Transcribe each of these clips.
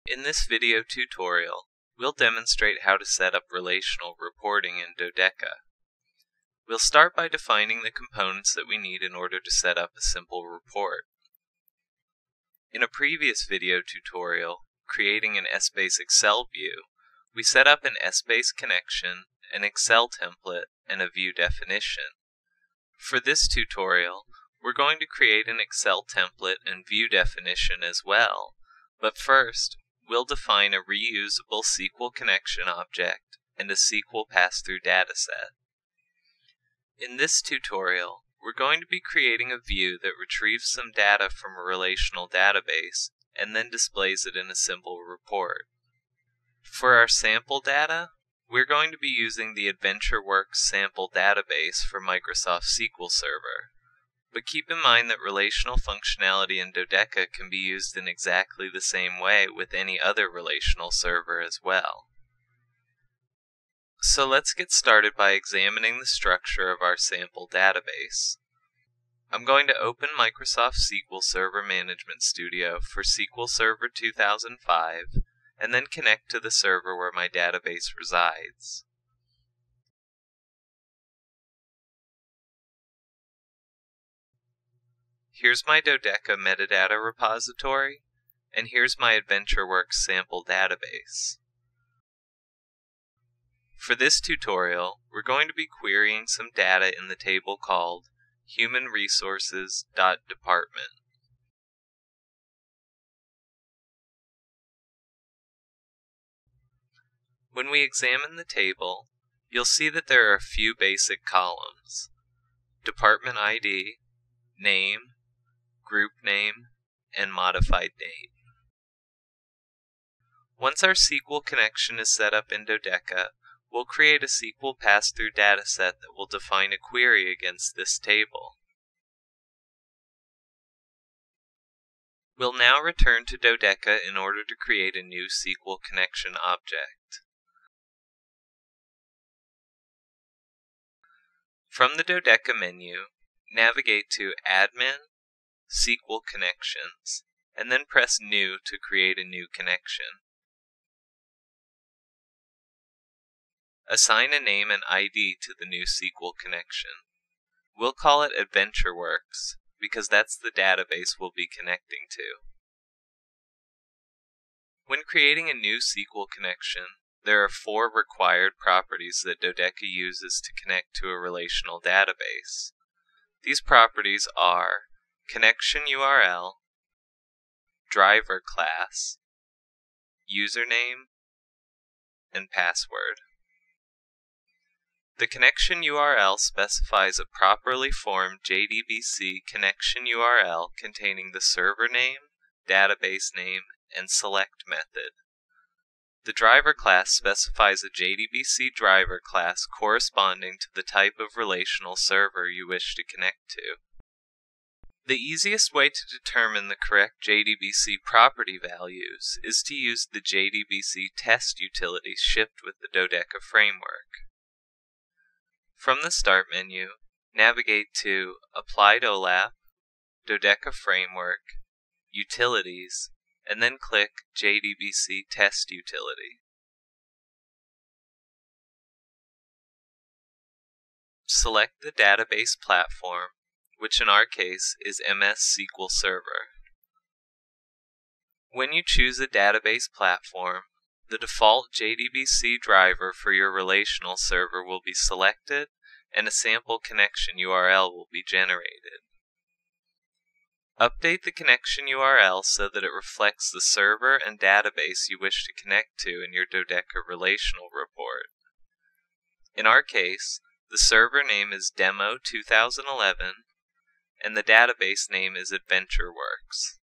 In this video tutorial, we'll demonstrate how to set up relational reporting in Dodeca. We'll start by defining the components that we need in order to set up a simple report. In a previous video tutorial, creating an Essbase Excel view, we set up an Essbase connection, an Excel template, and a view definition. For this tutorial, we're going to create an Excel template and view definition as well, but first, we'll define a reusable SQL connection object and a SQL PassThrough dataset. In this tutorial, we're going to be creating a view that retrieves some data from a relational database and then displays it in a simple report. For our sample data, we're going to be using the AdventureWorks sample database for Microsoft SQL Server. But keep in mind that relational functionality in Dodeca can be used in exactly the same way with any other relational server as well. So let's get started by examining the structure of our sample database. I'm going to open Microsoft SQL Server Management Studio for SQL Server 2005 and then connect to the server where my database resides. Here's my Dodeca metadata repository, and here's my AdventureWorks sample database. For this tutorial, we're going to be querying some data in the table called humanresources.department. When we examine the table, you'll see that there are a few basic columns: department ID, name, group name, and modified date. Once our SQL connection is set up in Dodeca, we'll create a SQL PassThrough dataset that will define a query against this table. We'll now return to Dodeca in order to create a new SQL connection object. From the Dodeca menu, navigate to Admin, SQL Connections, and then press New to create a new connection. Assign a name and ID to the new SQL connection. We'll call it AdventureWorks because that's the database we'll be connecting to. When creating a new SQL connection, there are 4 required properties that Dodeca uses to connect to a relational database. These properties are connection URL, driver class, username, and password. The connection URL specifies a properly formed JDBC connection URL containing the server name, database name, and select method. The driver class specifies a JDBC driver class corresponding to the type of relational server you wish to connect to. The easiest way to determine the correct JDBC property values is to use the JDBC test utility shipped with the Dodeca framework. From the Start menu, navigate to Applied OLAP, Dodeca Framework, Utilities, and then click JDBC Test Utility. Select the database platform, which in our case is MS SQL Server. When you choose a database platform, the default JDBC driver for your relational server will be selected and a sample connection URL will be generated. Update the connection URL so that it reflects the server and database you wish to connect to in your Dodeca relational report. In our case, the server name is Demo 2011 and the database name is AdventureWorks.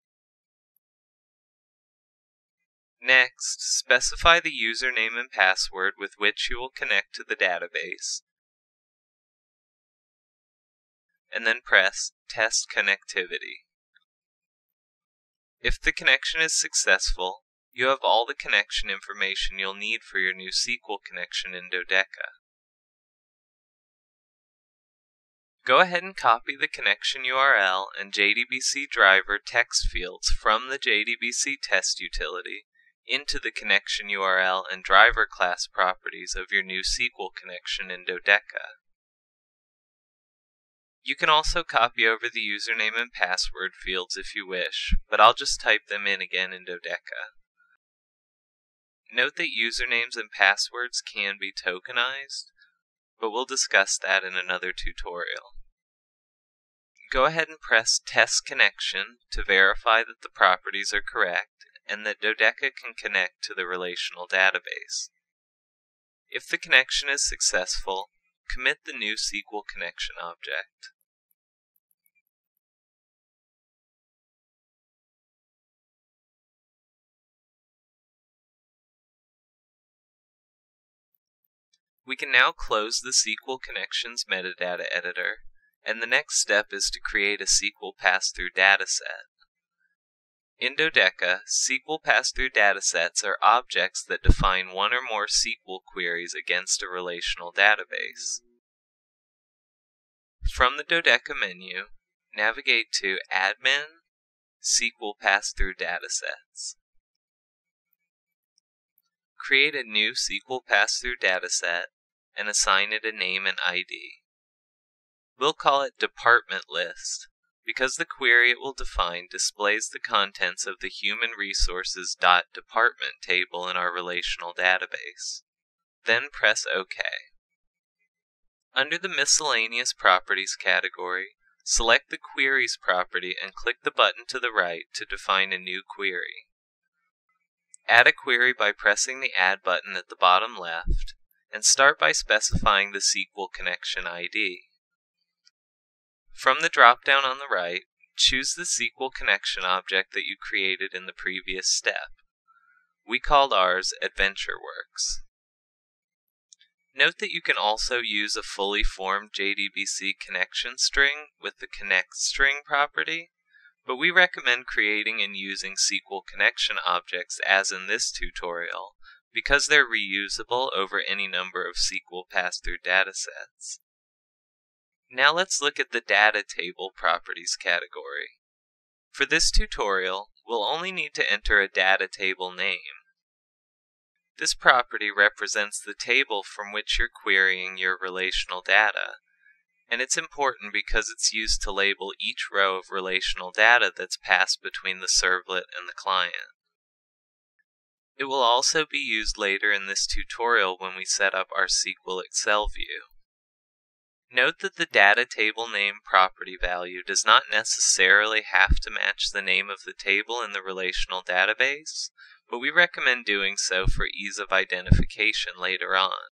Next, specify the username and password with which you will connect to the database, and then press Test Connectivity. If the connection is successful, you have all the connection information you'll need for your new SQL connection in Dodeca. Go ahead and copy the connection URL and JDBC driver text fields from the JDBC test utility into the connection URL and driver class properties of your new SQL connection in Dodeca. You can also copy over the username and password fields if you wish, but I'll just type them in again in Dodeca. Note that usernames and passwords can be tokenized, but we'll discuss that in another tutorial. Go ahead and press Test Connection to verify that the properties are correct and that Dodeca can connect to the relational database. If the connection is successful, commit the new SQL connection object. We can now close the SQL Connections metadata editor, and the next step is to create a SQL PassThrough dataset. In Dodeca, SQL PassThrough datasets are objects that define one or more SQL queries against a relational database. From the Dodeca menu, navigate to Admin, SQL PassThrough Datasets. Create a new SQL PassThrough dataset and assign it a name and ID. We'll call it Department List because the query it will define displays the contents of the Human Resources.Department table in our relational database. Then press OK. Under the Miscellaneous Properties category, select the Queries property and click the button to the right to define a new query. Add a query by pressing the Add button at the bottom left, and start by specifying the SQL connection ID. From the drop-down on the right, choose the SQL connection object that you created in the previous step. We called ours AdventureWorks. Note that you can also use a fully formed JDBC connection string with the connectString property, but we recommend creating and using SQL connection objects as in this tutorial because they're reusable over any number of SQL PassThrough datasets. Now let's look at the Data Table Properties category. For this tutorial, we'll only need to enter a data table name. This property represents the table from which you're querying your relational data, and it's important because it's used to label each row of relational data that's passed between the servlet and the client. It will also be used later in this tutorial when we set up our SQL Excel view. Note that the data table name property value does not necessarily have to match the name of the table in the relational database, but we recommend doing so for ease of identification later on.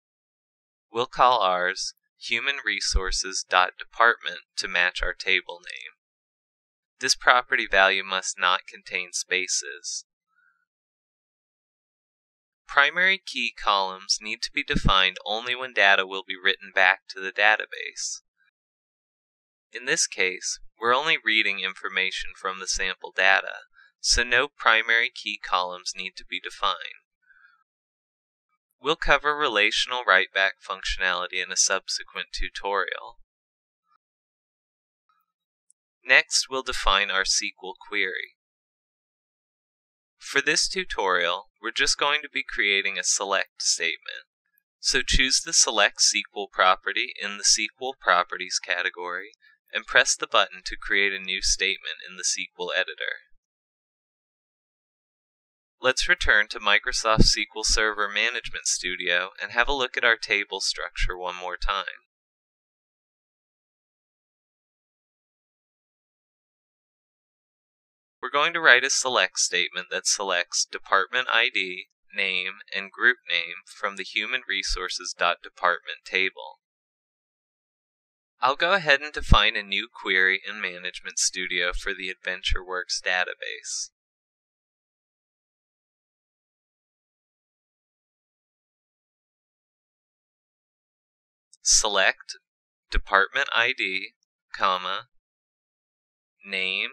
We'll call ours Human Resources.Department to match our table name. This property value must not contain spaces. Primary key columns need to be defined only when data will be written back to the database. In this case, we're only reading information from the sample data, so no primary key columns need to be defined. We'll cover relational write-back functionality in a subsequent tutorial. Next, we'll define our SQL query. For this tutorial, we're just going to be creating a select statement. So choose the Select SQL property in the SQL Properties category and press the button to create a new statement in the SQL editor. Let's return to Microsoft SQL Server Management Studio and have a look at our table structure one more time. We're going to write a select statement that selects Department ID, Name, and Group Name from the Human Resources.Department table. I'll go ahead and define a new query in Management Studio for the AdventureWorks database. Select Department ID, Name,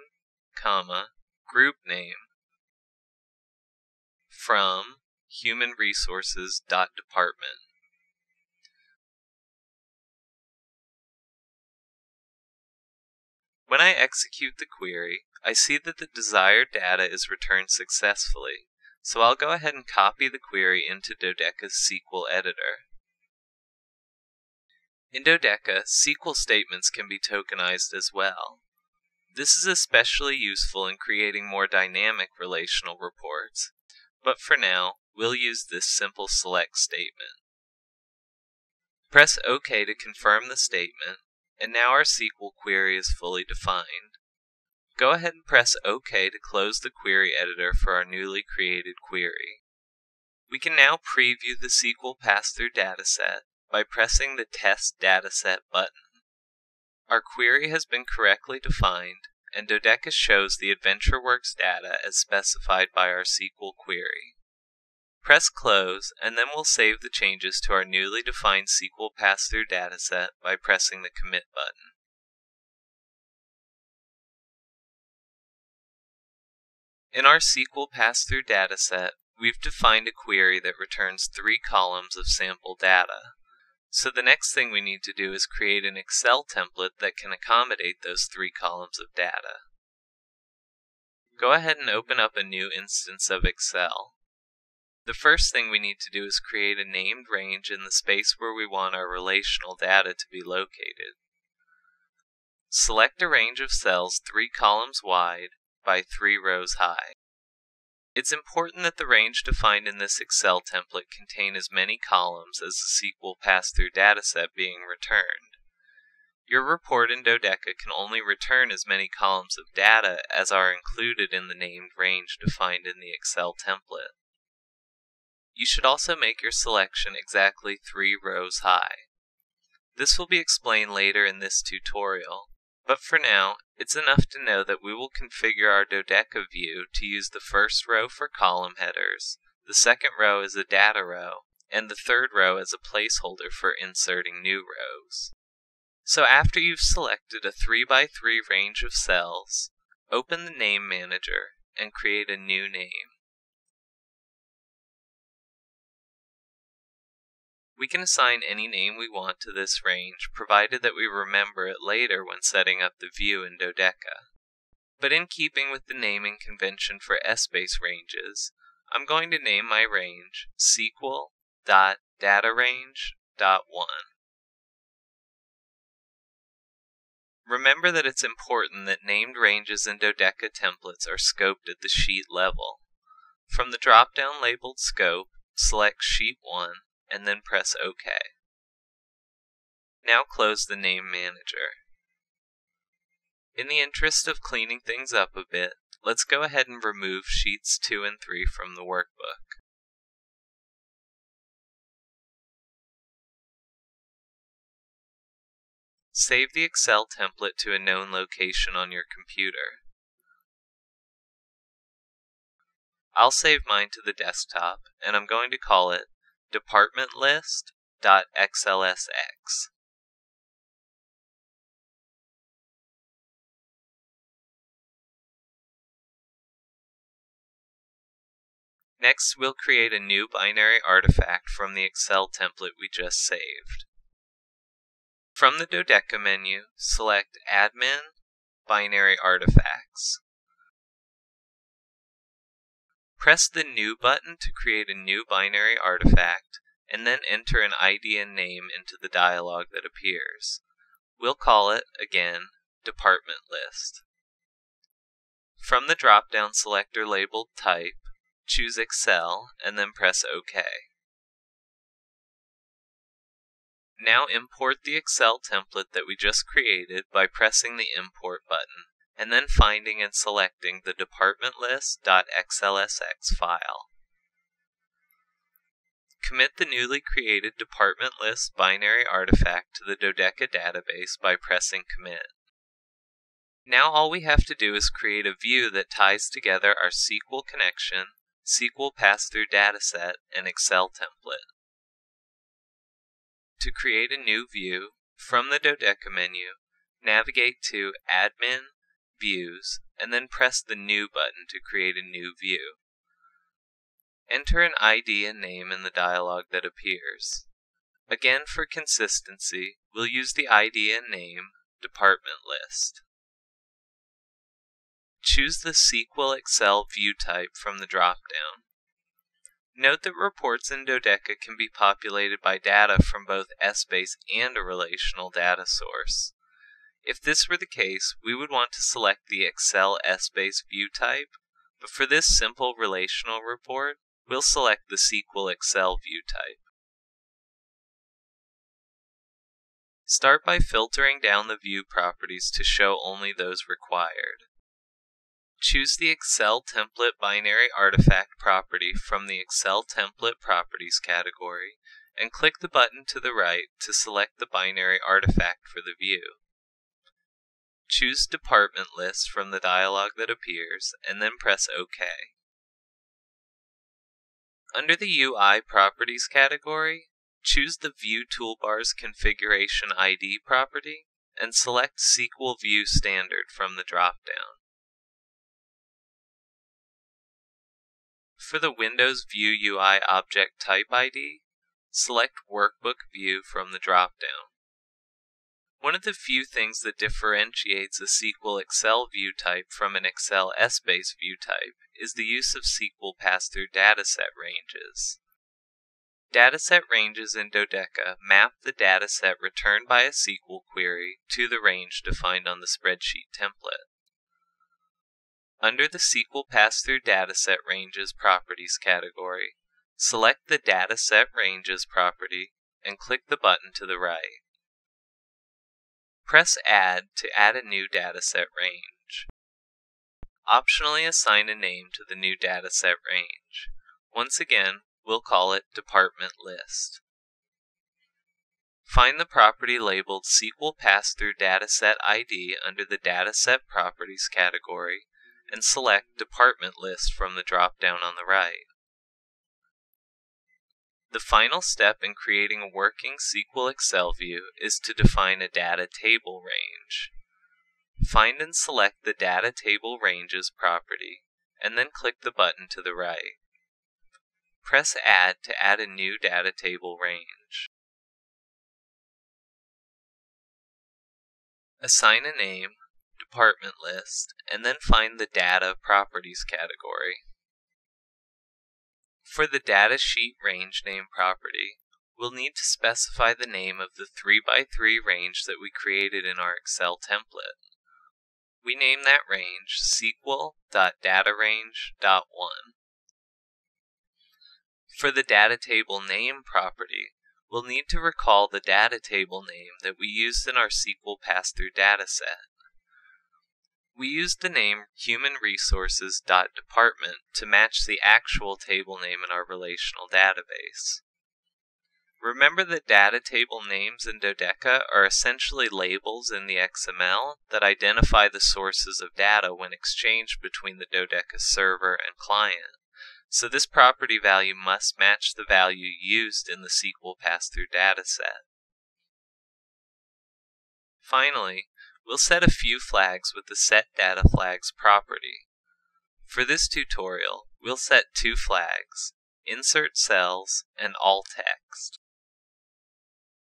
Group Name from Human Resources.Department. When I execute the query, I see that the desired data is returned successfully, So I'll go ahead and copy the query into Dodeca's SQL editor. In Dodeca, SQL statements can be tokenized as well. This is especially useful in creating more dynamic relational reports, but for now, we'll use this simple select statement. Press OK to confirm the statement, and now our SQL query is fully defined. Go ahead and press OK to close the query editor for our newly created query. We can now preview the SQL PassThrough dataset by pressing the Test Dataset button. Our query has been correctly defined, and Dodeca shows the AdventureWorks data as specified by our SQL query. Press Close, and then we'll save the changes to our newly defined SQL PassThrough dataset by pressing the Commit button. In our SQL PassThrough dataset, we've defined a query that returns 3 columns of sample data. So the next thing we need to do is create an Excel template that can accommodate those 3 columns of data. Go ahead and open up a new instance of Excel. The first thing we need to do is create a named range in the space where we want our relational data to be located. Select a range of cells 3 columns wide by 3 rows high. It's important that the range defined in this Excel template contain as many columns as the SQL PassThrough dataset being returned. Your report in Dodeca can only return as many columns of data as are included in the named range defined in the Excel template. You should also make your selection exactly 3 rows high. This will be explained later in this tutorial, but for now, it's enough to know that we will configure our Dodeca view to use the first row for column headers, the second row as a data row, and the third row as a placeholder for inserting new rows. So after you've selected a 3 by 3 range of cells, open the Name Manager and create a new name. We can assign any name we want to this range, provided that we remember it later when setting up the view in Dodeca. But in keeping with the naming convention for S-base ranges, I'm going to name my range SQL.DataRange.1. Remember that it's important that named ranges in Dodeca templates are scoped at the sheet level. From the drop-down labeled Scope, select Sheet 1, and then press OK. Now close the Name Manager. In the interest of cleaning things up a bit, let's go ahead and remove Sheets 2 and 3 from the workbook. Save the Excel template to a known location on your computer. I'll save mine to the desktop, and I'm going to call it departmentlist.xlsx. Next, we'll create a new binary artifact from the Excel template we just saved. From the Dodeca menu, select Admin, Binary Artifacts. Press the New button to create a new binary artifact, and then enter an ID and name into the dialog that appears. We'll call it, again, Department List. From the drop-down selector labeled Type, choose Excel, and then press OK. Now import the Excel template that we just created by pressing the Import button, and then finding and selecting the departmentlist.xlsx file. Commit the newly created Department List binary artifact to the Dodeca database by pressing Commit. Now all we have to do is create a view that ties together our SQL connection, SQL PassThrough dataset, and Excel template. To create a new view, from the Dodeca menu, navigate to Admin, Views, and then press the New button to create a new view. Enter an ID and name in the dialog that appears. Again, for consistency, we'll use the ID and name Department List. Choose the SQL Excel view type from the drop-down. Note that reports in Dodeca can be populated by data from both Essbase and a relational data source. If this were the case, we would want to select the Excel Essbase view type, but for this simple relational report, we'll select the SQL Excel view type. Start by filtering down the view properties to show only those required. Choose the Excel Template Binary Artifact property from the Excel Template Properties category, and click the button to the right to select the binary artifact for the view. Choose Department List from the dialog that appears, and then press OK. Under the UI Properties category, choose the View Toolbar's Configuration ID property, and select SQL View Standard from the dropdown. For the Windows View UI Object Type ID, select Workbook View from the dropdown. One of the few things that differentiates a SQL Excel view type from an Excel Essbase view type is the use of SQL PassThrough dataset ranges. Dataset ranges in Dodeca map the dataset returned by a SQL query to the range defined on the spreadsheet template. Under the SQL PassThrough Dataset Ranges Properties category, select the Dataset Ranges property and click the button to the right. Press Add to add a new dataset range. Optionally assign a name to the new dataset range. Once again, we'll call it Department List. Find the property labeled SQL PassThrough Dataset ID under the Dataset Properties category, and select Department List from the drop-down on the right. The final step in creating a working SQL Excel view is to define a data table range. Find and select the Data Table Ranges property, and then click the button to the right. Press Add to add a new data table range. Assign a name, Department List, and then find the Data Properties category. For the Datasheet Range Name property, we'll need to specify the name of the 3x3 range that we created in our Excel template. We name that range SQL.DataRange.1. For the Data Table Name property, we'll need to recall the data table name that we used in our SQL PassThrough dataset. We used the name humanresources.department to match the actual table name in our relational database. Remember that data table names in Dodeca are essentially labels in the XML that identify the sources of data when exchanged between the Dodeca server and client, so this property value must match the value used in the SQL PassThrough dataset. Finally, we'll set a few flags with the setDataFlags property. For this tutorial, we'll set two flags, Insert Cells and All Text.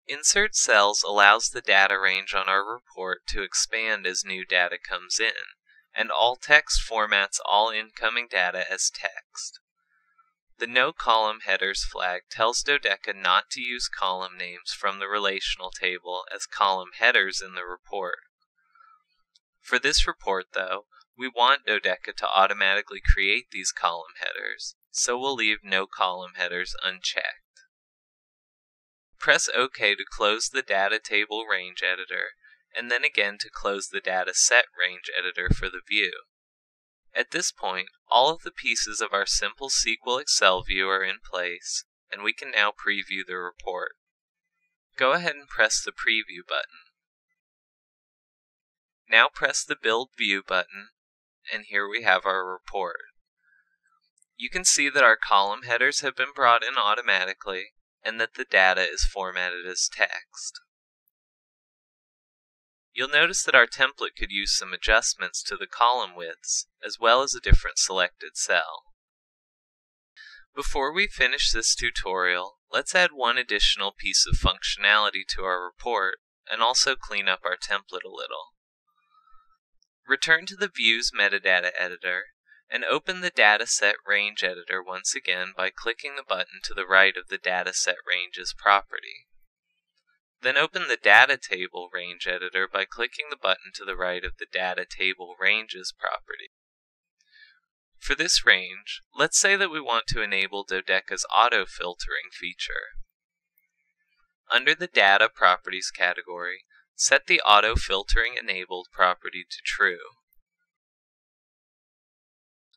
Insert Cells allows the data range on our report to expand as new data comes in, and All Text formats all incoming data as text. The No Column Headers flag tells Dodeca not to use column names from the relational table as column headers in the report. For this report, though, we want Dodeca to automatically create these column headers, so we'll leave No Column Headers unchecked. Press OK to close the Data Table Range Editor, and then again to close the Data Set Range Editor for the view. At this point, all of the pieces of our simple SQL Excel view are in place, and we can now preview the report. Go ahead and press the Preview button. Now press the Build View button, and here we have our report. You can see that our column headers have been brought in automatically, and that the data is formatted as text. You'll notice that our template could use some adjustments to the column widths, as well as a different selected cell. Before we finish this tutorial, let's add one additional piece of functionality to our report, and also clean up our template a little. Return to the Views Metadata Editor, And open the Dataset Range Editor once again by clicking the button to the right of the Dataset Ranges property. Then open the Data Table Range Editor by clicking the button to the right of the Data Table Ranges property. For this range, let's say that we want to enable Dodeca's auto-filtering feature. Under the Data Properties category, set the Auto-Filtering Enabled property to True.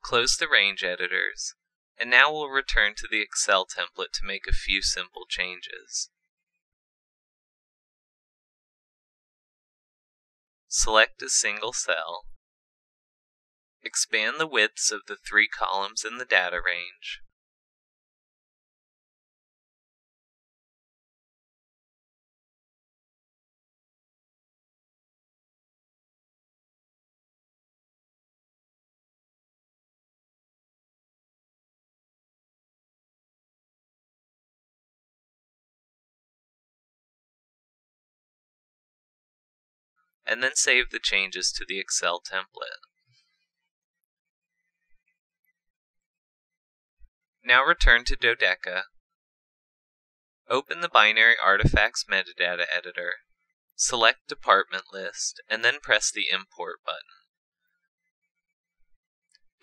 Close the range editors, and now we'll return to the Excel template to make a few simple changes. Select a single cell. Expand the widths of the 3 columns in the data range. And then save the changes to the Excel template. Now return to Dodeca, open the Binary Artifacts Metadata Editor, select Department List, and then press the Import button.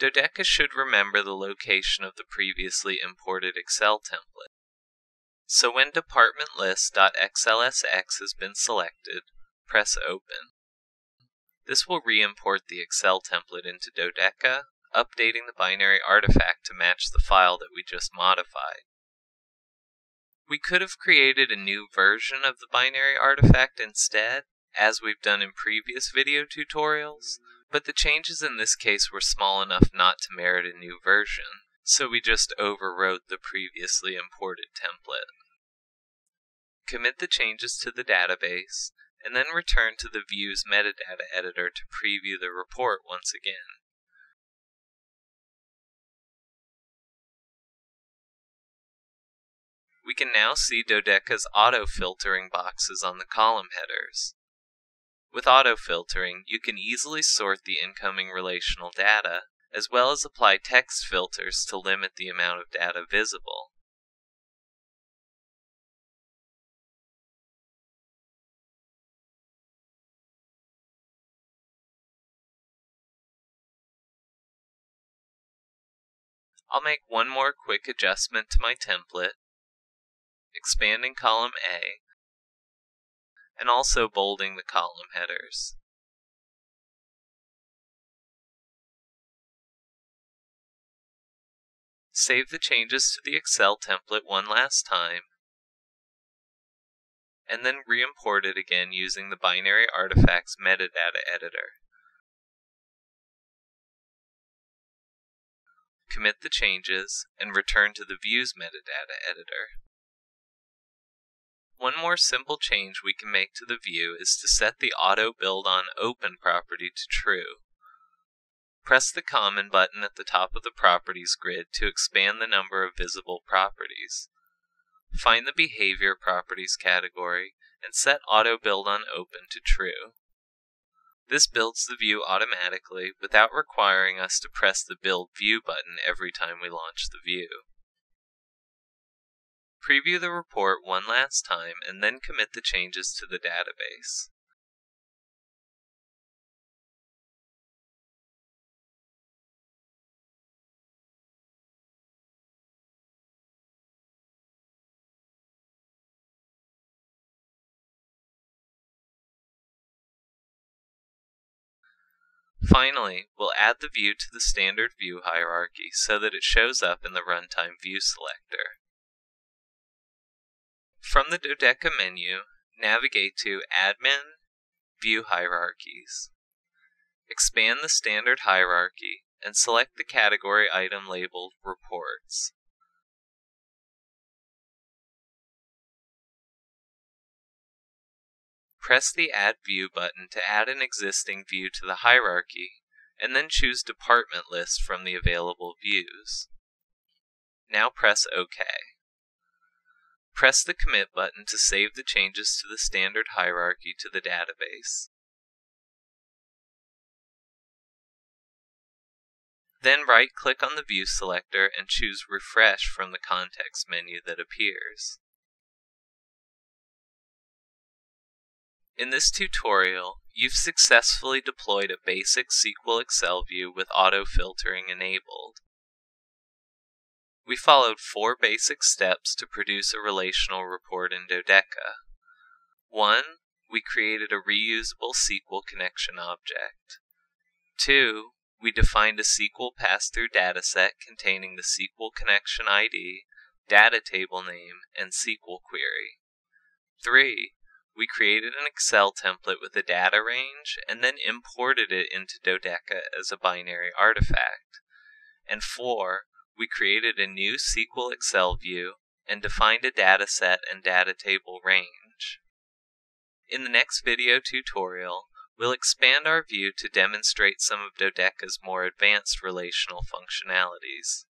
Dodeca should remember the location of the previously imported Excel template. So when departmentlist.xlsx has been selected, press Open. This will re-import the Excel template into Dodeca, updating the binary artifact to match the file that we just modified. We could have created a new version of the binary artifact instead, as we've done in previous video tutorials, but the changes in this case were small enough not to merit a new version, so we just overwrote the previously imported template. Commit the changes to the database, and then return to the Views Metadata Editor to preview the report once again. We can now see Dodeca's auto-filtering boxes on the column headers. With auto-filtering, you can easily sort the incoming relational data, as well as apply text filters to limit the amount of data visible. I'll make one more quick adjustment to my template, expanding column A, and also bolding the column headers. Save the changes to the Excel template one last time, and then re-import it again using the Binary Artifacts Metadata Editor. Commit the changes, and return to the Views Metadata Editor. One more simple change we can make to the view is to set the Auto Build on Open property to True. Press the Common button at the top of the Properties grid to expand the number of visible properties. Find the Behavior Properties category and set Auto Build on Open to True. This builds the view automatically without requiring us to press the Build View button every time we launch the view. Preview the report one last time and then commit the changes to the database. Finally, we'll add the view to the standard view hierarchy so that it shows up in the Runtime View selector. From the Dodeca menu, navigate to Admin, View Hierarchies. Expand the standard hierarchy and select the category item labeled Reports. Press the Add View button to add an existing view to the hierarchy, and then choose Department List from the available views. Now press OK. Press the Commit button to save the changes to the standard hierarchy to the database. Then right-click on the View selector and choose Refresh from the context menu that appears. In this tutorial, you've successfully deployed a basic SQL Excel view with auto-filtering enabled. We followed 4 basic steps to produce a relational report in Dodeca. 1. We created a reusable SQL connection object. 2. We defined a SQL PassThrough dataset containing the SQL connection ID, data table name, and SQL query. 3. We created an Excel template with a data range and then imported it into Dodeca as a binary artifact. And 4. We created a new SQL Excel view and defined a dataset and data table range. In the next video tutorial, we'll expand our view to demonstrate some of Dodeca's more advanced relational functionalities.